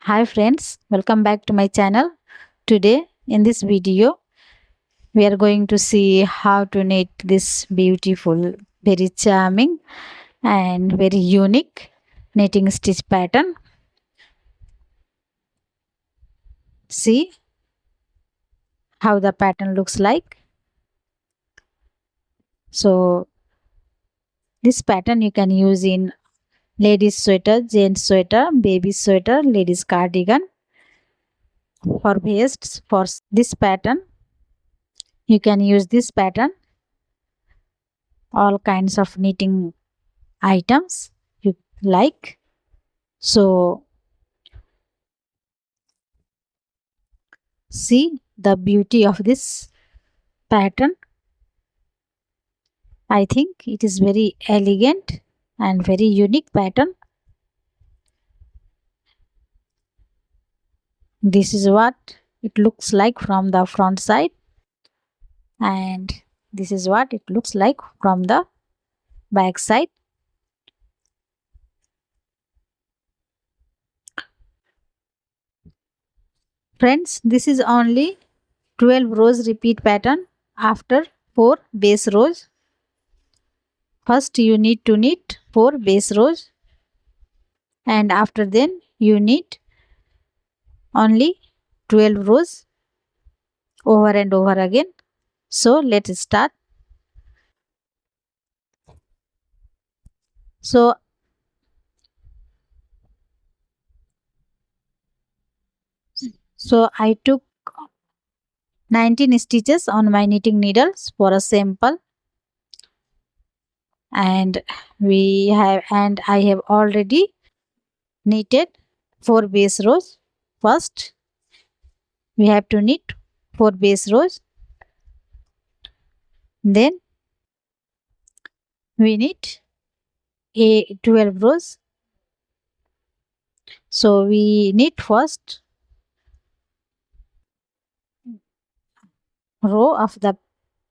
Hi friends, welcome back to my channel. Today in this video we are going to see how to knit this beautiful, very charming and very unique knitting stitch pattern. See how the pattern looks like. So this pattern you can use in ladies sweater, gents sweater, baby sweater, ladies cardigan. For vests for this pattern you can use this pattern all kinds of knitting items you like. So see the beauty of this pattern. I think it is very elegant and very unique pattern. This is what it looks like from the front side, and this is what it looks like from the back side. Friends, this is only 12 rows repeat pattern after 4 base rows. First you need to knit 4 base rows, and after then you knit only 12 rows over and over again. So let's start. So I took 19 stitches on my knitting needles for a sample, and I have already knitted 4 base rows. First we have to knit 4 base rows, then we knit a 12 rows. So we knit first row of the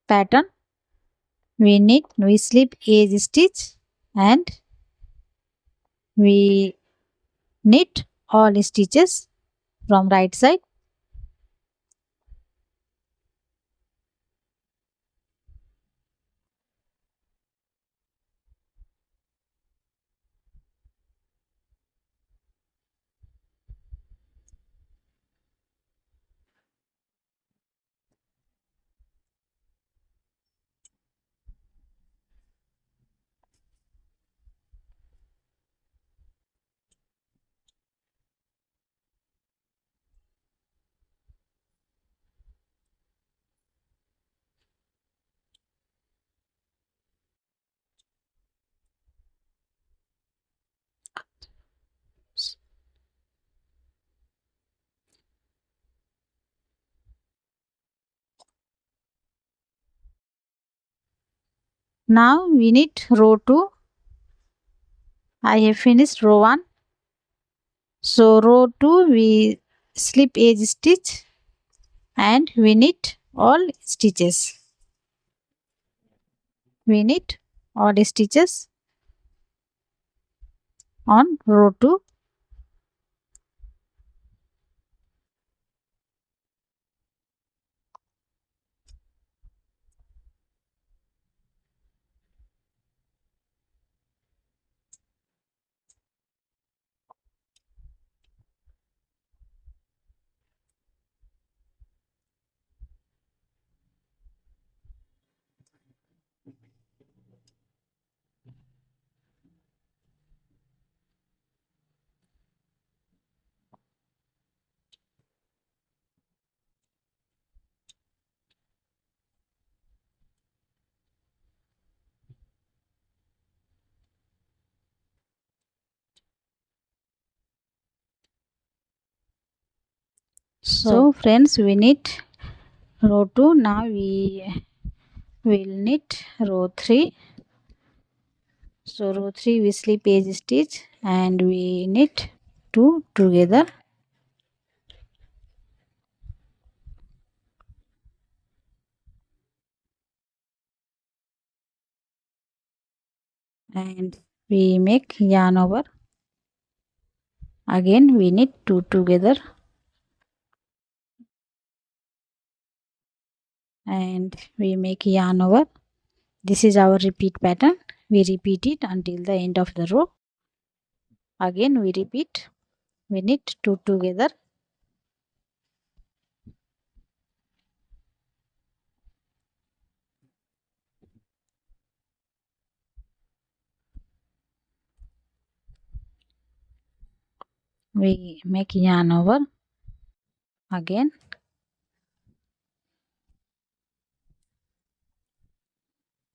pattern, we slip edge stitch, and we knit all stitches from right side. Now we knit row 2. I have finished row 1. So row 2 we slip edge stitch and we knit all stitches. We knit all stitches on row 2. So friends, we knit row 2. Now we will knit row 3. So row 3 we slip edge stitch and we knit 2 together, and we make yarn over. Again we knit 2 together and we make yarn over. This is our repeat pattern. We repeat it until the end of the row. Again we repeat. We knit 2 together. We make yarn over. Again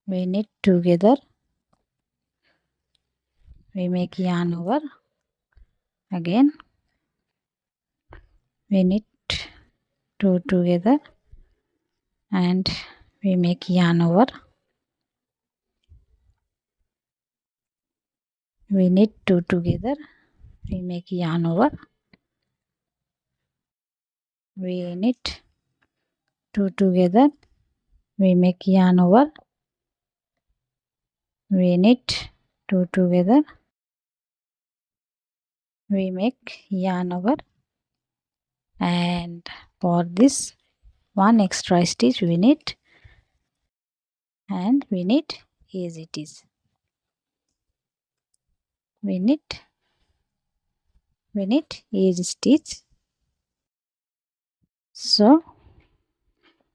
we knit together. We make yarn over. Again we knit 2 together and we make yarn over. We knit 2 together. We make yarn over. We knit 2 together. We make yarn over. We knit 2 together. We make yarn over, and for this one extra stitch we knit and we knit as it is. We knit edge stitch. So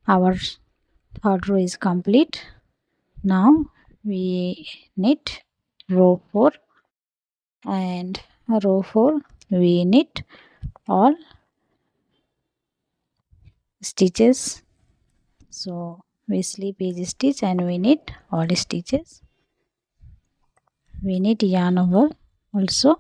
our third row is complete. Now we knit row 4 and row 4 we knit all stitches. So we slip edge stitch and we knit all stitches. We knit yarn over also.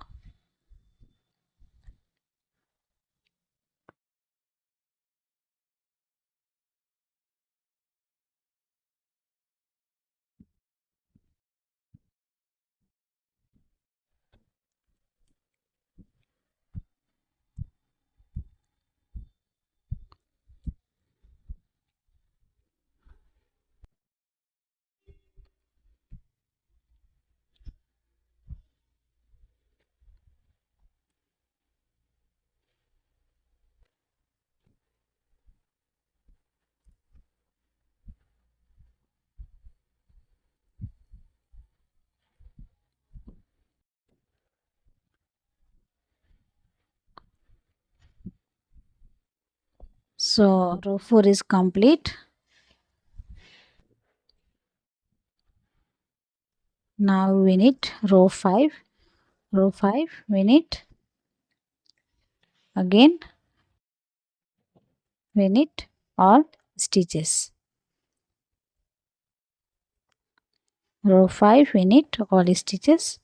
So row 4 is complete. Now we knit row 5. Row 5 we knit again. We knit all stitches. Row 5 we knit all stitches.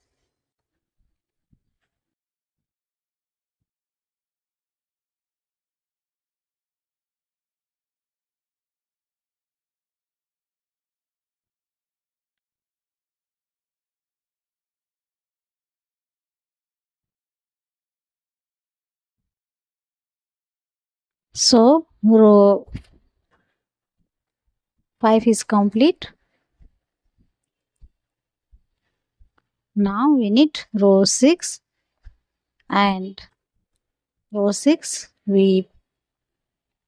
So row 5 is complete. Now we knit row 6 and row 6 we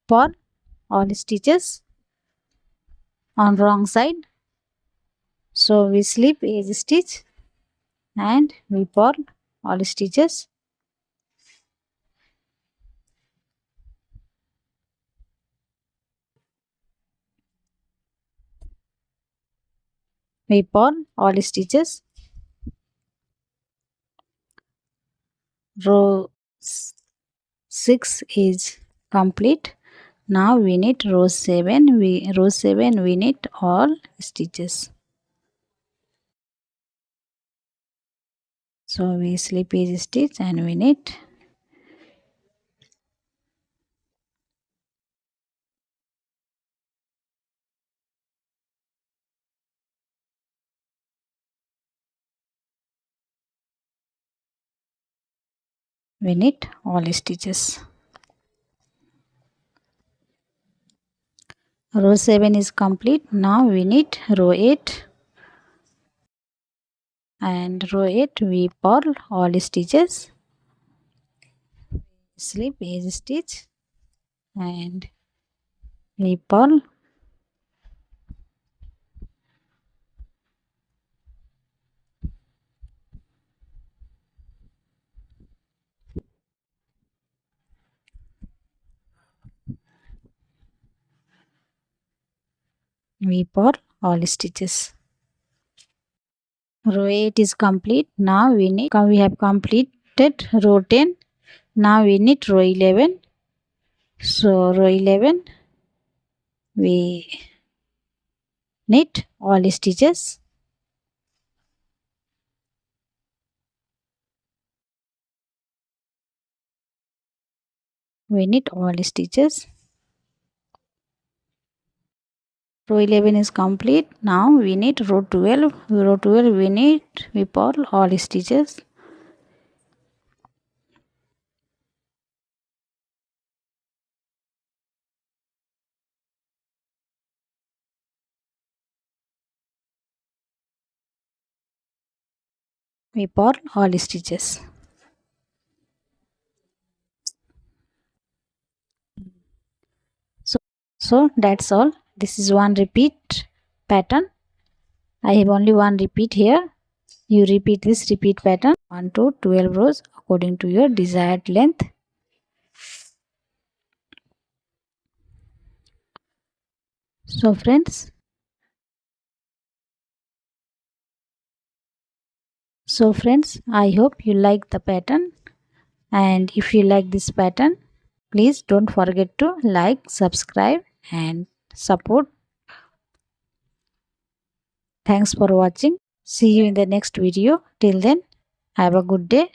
purl all stitches on wrong side. So we slip edge stitch and we purl all stitches. We purl all stitches. Row 6 is complete. Now we knit row 7. Row 7 we knit all stitches. So we slip edge stitch and we knit. We knit all stitches. Row 7 is complete. Now we knit row 8 and row 8 we purl all stitches. slip edge stitch and V purl, V purl all stitches. Row 8 is complete. Now we have completed row 10. Now we need row 11. So row 11 we knit all stitches. We knit all stitches. Row 11 is complete. Now we need row 12. Row 12 we purl all stitches. We purl all stitches. So that's all. This is one repeat pattern. I have only one repeat here. You repeat this repeat pattern 1 to 12 rows according to your desired length. So friends, I hope you like the pattern, and if you like this pattern, please don't forget to like, subscribe and support. Thanks for watching. See you in the next video. Till then, have a good day.